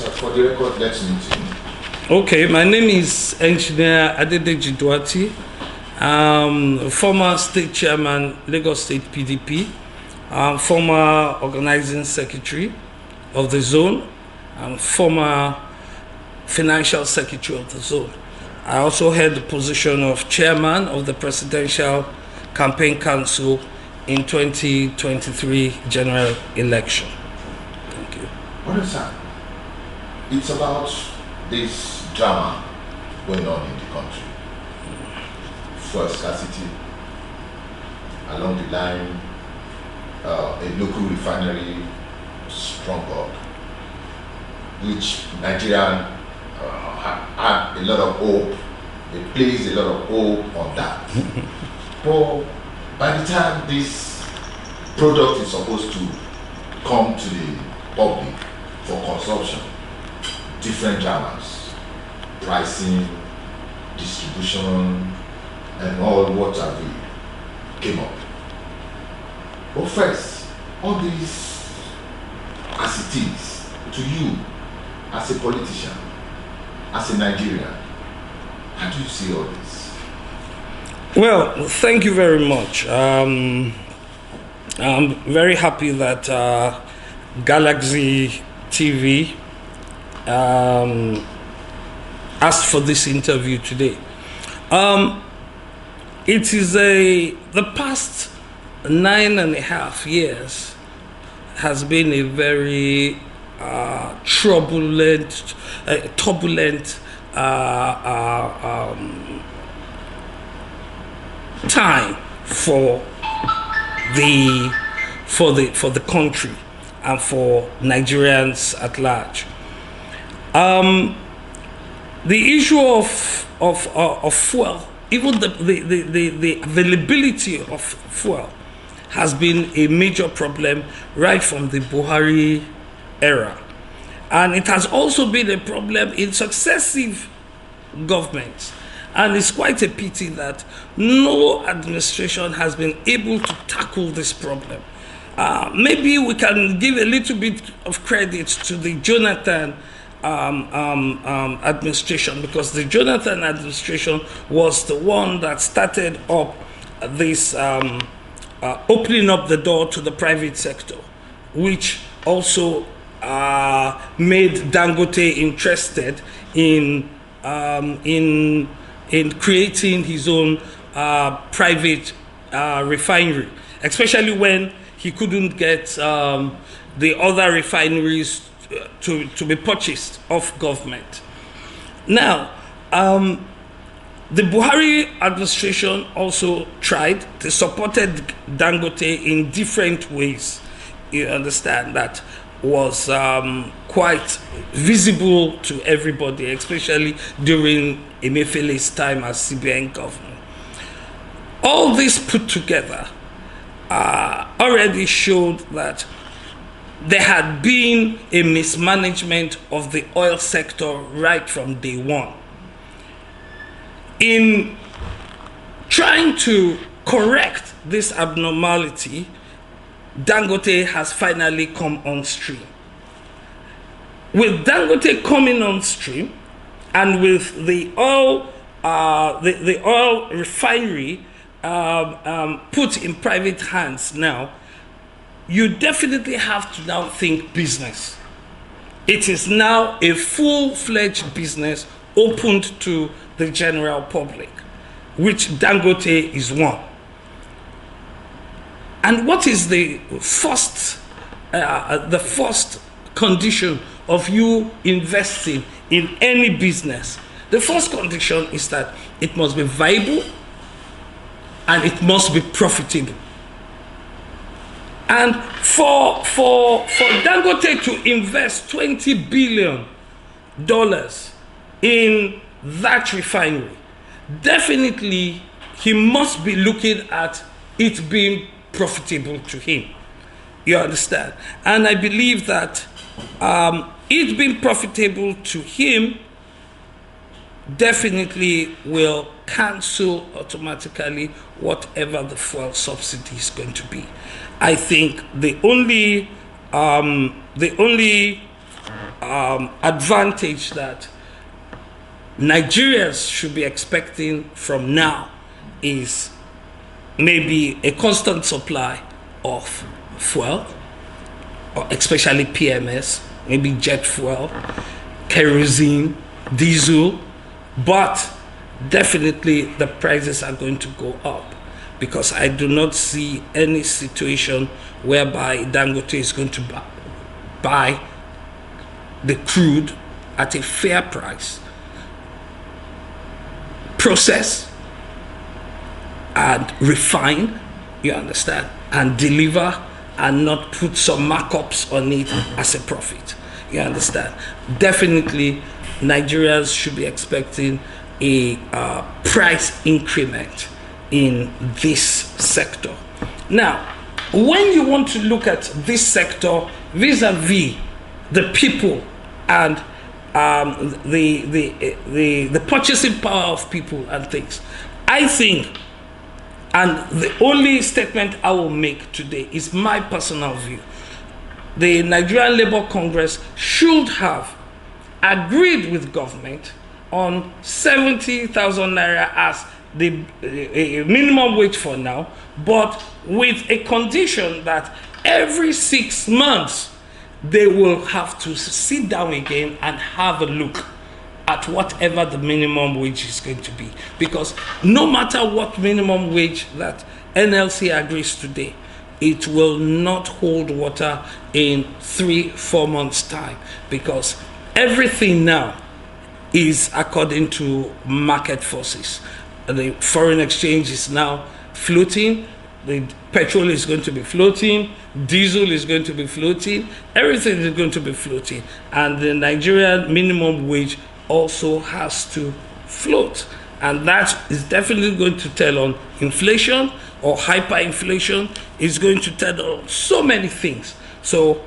So for the record, let's meet him. Okay, my name is Engineer Doherty, former state chairman, Lagos State PDP, former organizing secretary of the zone, and former financial secretary of the zone. I also held the position of chairman of the Presidential Campaign Council in 2023 general election. Thank you. What is that? It's about this drama going on in the country. Fuel scarcity, along the line, a local refinery sprung up, which Nigerian had a lot of hope. They placed a lot of hope on that. But by the time this product is supposed to come to the public for consumption, different dramas, pricing, distribution, and all what have you came up. But first, all these, as it is, to you, as a politician, as a Nigerian, how do you see all this? Well, thank you very much. I'm very happy that Galaxy TV asked for this interview today. It is the past 9.5 years has been a very turbulent time for the country and for Nigerians at large. The issue of fuel, even the availability of fuel, has been a major problem right from the Doherty era, and it has also been a problem in successive governments. And it's quite a pity that no administration has been able to tackle this problem. Maybe we can give a little bit of credit to the Jonathan administration, because the Jonathan administration was the one that started up this opening up the door to the private sector, which also made Doherty interested in creating his own private refinery, especially when he couldn't get the other refineries to be purchased off government. Now, the Doherty administration also tried. They supported Doherty in different ways. You understand, that was quite visible to everybody, especially during Emefiele's time as CBN governor. All this put together already showed that there had been a mismanagement of the oil sector right from day one. In trying to correct this abnormality, Doherty has finally come on stream. With Doherty coming on stream, and with the oil refinery put in private hands now, you definitely have to now think business. It is now a full-fledged business opened to the general public, which Doherty is one. And what is the first condition of you investing in any business? The first condition is that it must be viable and it must be profitable. And for Doherty to invest $20 billion in that refinery, definitely he must be looking at it being profitable to him. You understand? And I believe that it being profitable to him definitely will cancel automatically whatever the fuel subsidy is going to be. I think the only advantage that Nigerians should be expecting from now is maybe a constant supply of fuel, or especially PMS, maybe jet fuel, kerosene, diesel, but definitely the prices are going to go up, because I do not see any situation whereby Dangote is going to buy the crude at a fair price, process and refine, you understand, and deliver, and not put some markups on it as a profit, you understand. Definitely Nigerians should be expecting a price increment in this sector. Now, when you want to look at this sector vis-a-vis the people and the purchasing power of people and things, I think, and the only statement I will make today is my personal view, the Nigerian Labour Congress should have agreed with government on 70,000 naira as the minimum wage for now, but with a condition that every 6 months they will have to sit down again and have a look at whatever the minimum wage is going to be. Because no matter what minimum wage that NLC agrees today, it will not hold water in 3-4 months' time, because everything now is according to market forces. The foreign exchange is now floating, the petrol is going to be floating, diesel is going to be floating, everything is going to be floating, and the Nigerian minimum wage also has to float, and that is definitely going to tell on inflation or hyperinflation. Is going to tell on so many things. So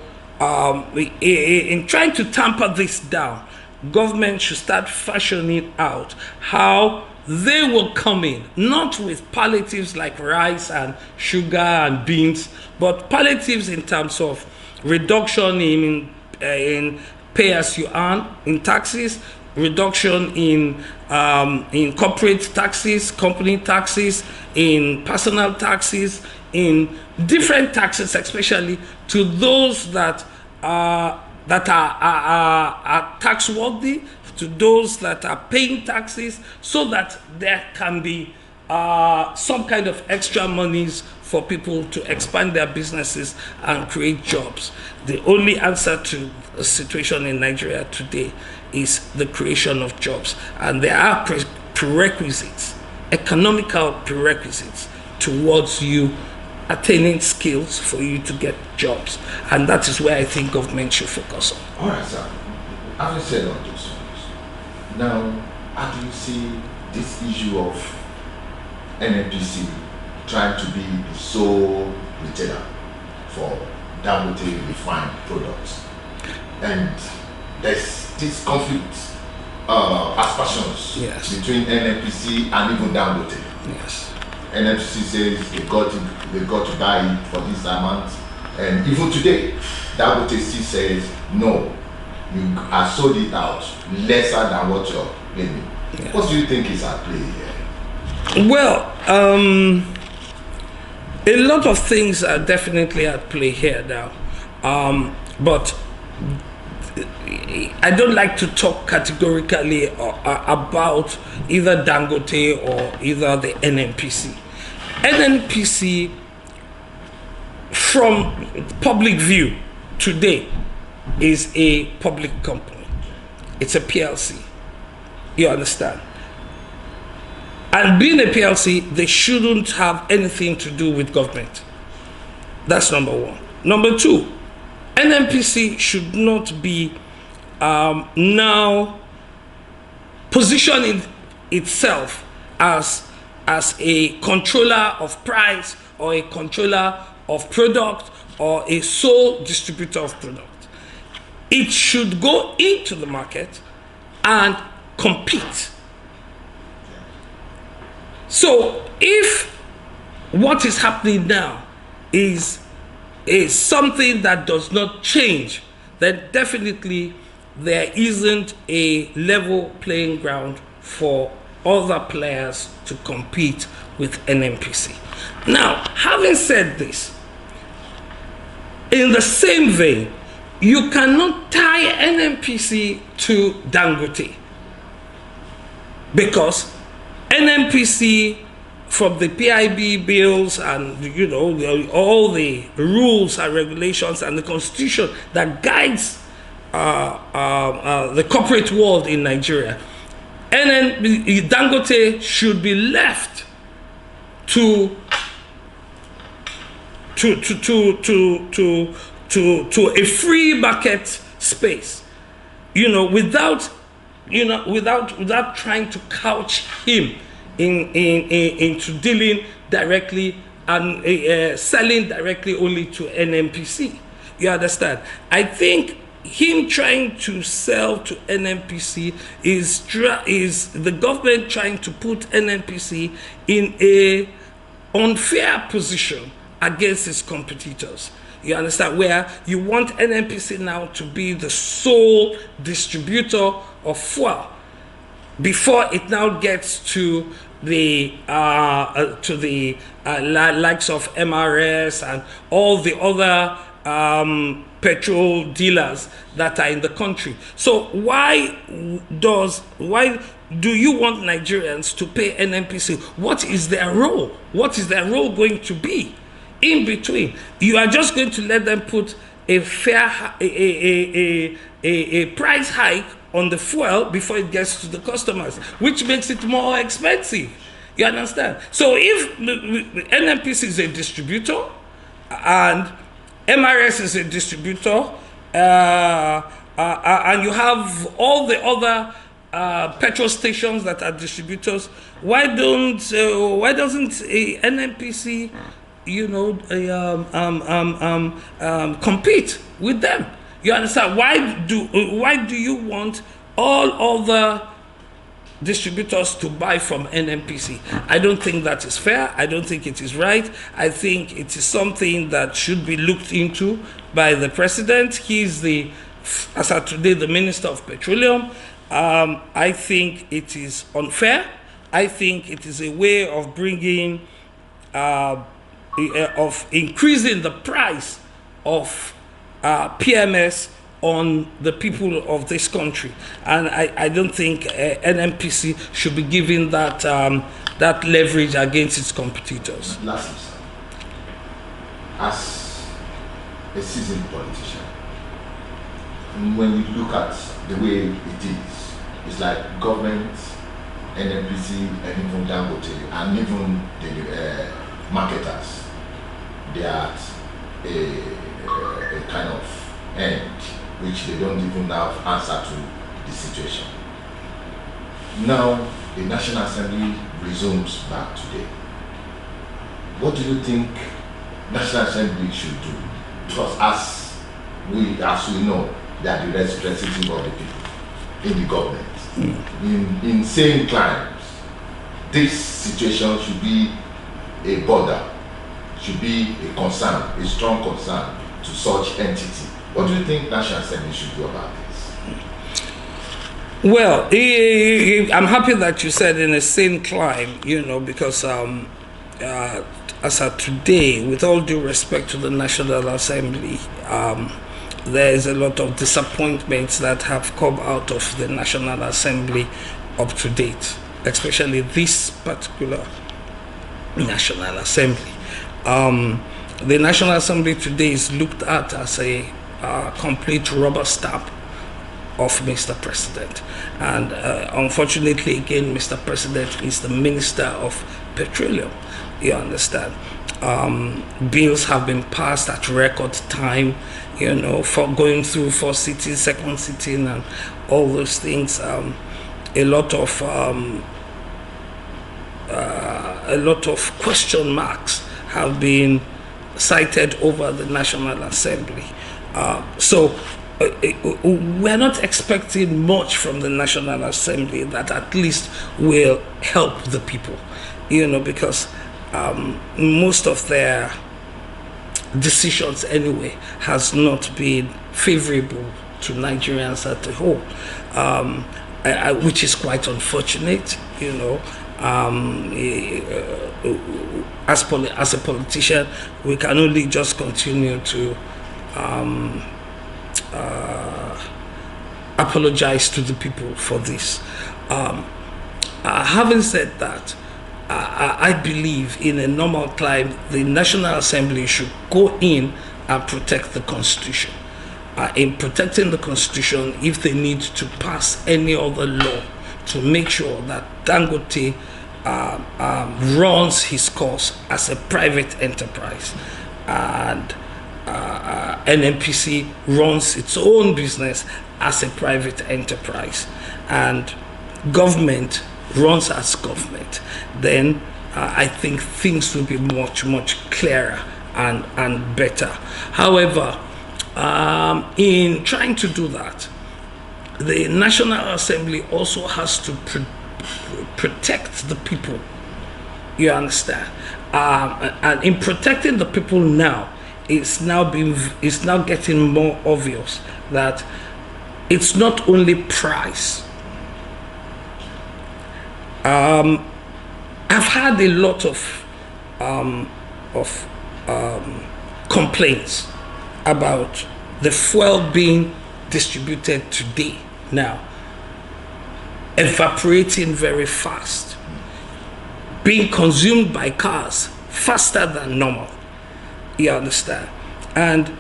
in trying to tamper this down, government should start fashioning out how they will come in, not with palliatives like rice and sugar and beans, but palliatives in terms of reduction in pay as you earn in taxes, reduction in corporate taxes, company taxes, in personal taxes, in different taxes, especially to those that are tax worthy, to those that are paying taxes, so that there can be some kind of extra monies for people to expand their businesses and create jobs. The only answer to the situation in Nigeria today is the creation of jobs, and there are prerequisites, economical prerequisites towards you attaining skills for you to get jobs, and that is where I think government should focus on. All right, sir. Having said all those things, now how do you see this issue of NNPC trying to be the sole retailer for Dangote refined products, and there's this conflict, aspersions, yes, between NNPC and even Dangote. Yes. NNPC says they got to buy it for this amount, and even today, Dangote still says no, you are sold it out lesser than what you're claiming. Yeah. What do you think is at play here? Well, a lot of things are definitely at play here now, but I don't like to talk categorically about either Dangote or either the NNPC. NNPC, from public view today, is a public company. It's a PLC. You understand? And being a PLC, they shouldn't have anything to do with government. That's number one. Number two, NNPC should not be now positioning itself as a controller of price or a controller of product or a sole distributor of product. It should go into the market and compete. So if what is happening now is something that does not change then definitely there isn't a level playing ground for other players to compete with NNPC. Now, having said this, in the same vein, you cannot tie NNPC to Dangote, because NNPC, from the PIB bills and all the rules and regulations and the constitution that guides the corporate world in Nigeria, Dangote should be left to a free market space, without trying to couch him into dealing directly and selling directly only to NNPC. You understand? I think him trying to sell to NNPC is the government trying to put NNPC in a unfair position against its competitors. You understand? Where you want NNPC now to be the sole distributor of fuel before it now gets to the likes of MRS and all the other petrol dealers that are in the country. So why do you want Nigerians to pay NNPC? What is their role? What is their role going to be in between? You are just going to let them put a fair a price hike on the fuel before it gets to the customers, which makes it more expensive. You understand? So if NNPC is a distributor and MRS is a distributor, and you have all the other petrol stations that are distributors, why doesn't a NNPC compete with them? You understand? Why do you want all other distributors to buy from NNPC? I don't think that is fair. I don't think it is right. I think it is something that should be looked into by the president. He is as of today, the Minister of Petroleum. I think it is unfair. I think it is a way of bringing, of increasing the price of PMS on the people of this country, and I don't think NNPC should be given that leverage against its competitors. Lastly, sir, as a seasoned politician, when we look at the way it is, it's like government, NNPC, and even Dangote, and even the marketers, they are at a kind of end which they don't even have answer to the situation. Now, the National Assembly resumes back today. What do you think National Assembly should do? Because as we know, they are the representative of the people in the government. In same times, this situation should be a border, should be a concern, a strong concern to such entity. What do you think National Assembly should do about this? Well, I'm happy that you said in a sane climb, because as of today, with all due respect to the National Assembly, there is a lot of disappointments that have come out of the National Assembly up to date, especially this particular National Assembly. The National Assembly today is looked at as a complete rubber stamp of Mr. President. And unfortunately, again, Mr. President is the Minister of Petroleum. You understand? Bills have been passed at record time, for going through first sitting, second sitting, and all those things. A lot of question marks have been cited over the National Assembly. So we're not expecting much from the National Assembly that at least will help the people, because most of their decisions anyway has not been favorable to Nigerians at a whole, which is quite unfortunate, you know. As a politician, we can only just continue to apologize to the people for this. Having said that, I believe in a normal time, the National Assembly should go in and protect the Constitution. In protecting the Constitution, if they need to pass any other law to make sure that Dangote runs his course as a private enterprise, and NNPC runs its own business as a private enterprise, and government runs as government, then I think things will be much, much clearer and better. However, in trying to do that, the National Assembly also has to protect the people. You understand? And in protecting the people now, it's now getting more obvious that it's not only price. I've had a lot of complaints about the fuel being distributed today now evaporating very fast, being consumed by cars faster than normal. You understand? And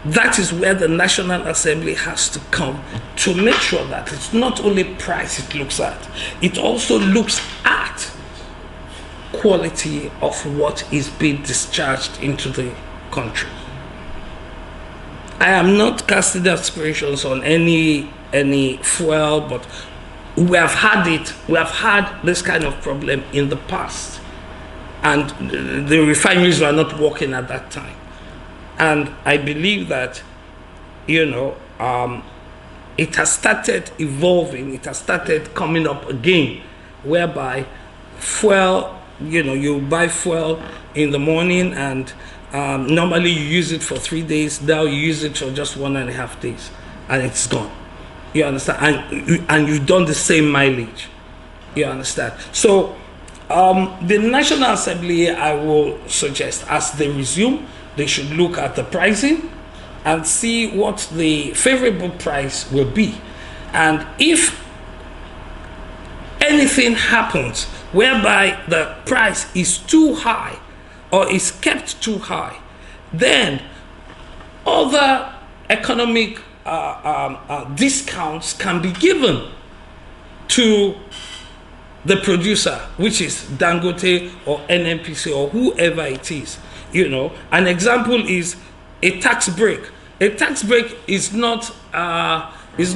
that is where the National Assembly has to come to make sure that it's not only price it looks at, it also looks at quality of what is being discharged into the country. I am not casting aspirations on any fuel, but we have had this kind of problem in the past, and the refineries were not working at that time. And I believe that, you know, it has started evolving, it has started coming up again, whereby fuel, you know, you buy fuel in the morning and normally you use it for 3 days, now you use it for just 1.5 days and it's gone. You understand? And you've done the same mileage. You understand? So the National Assembly, I will suggest, as they resume, they should look at the pricing and see what the favorable price will be. And if anything happens whereby the price is too high or is kept too high, then other economic discounts can be given to the producer, which is Dangote or NNPC or whoever it is. You know, an example is a tax break. A tax break is not what do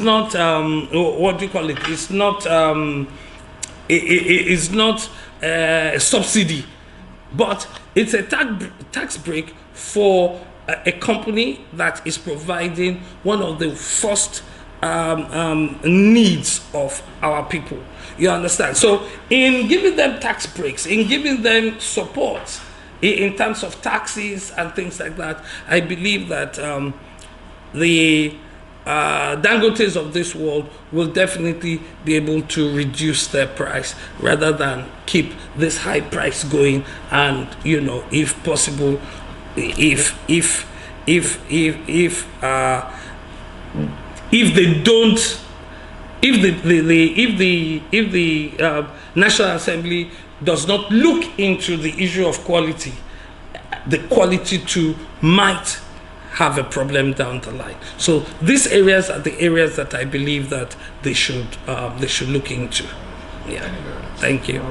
you call it? It's not it's not a subsidy, but it's a tax break for a company that is providing one of the first needs of our people. You understand? So in giving them tax breaks, in giving them support in terms of taxes and things like that, I believe that the Dangotes of this world will definitely be able to reduce their price rather than keep this high price going. And, you know, if possible, if the National Assembly does not look into the issue of quality, the quality too might have a problem down the line. So these areas are the areas that I believe that they should look into. Yeah. Thank you.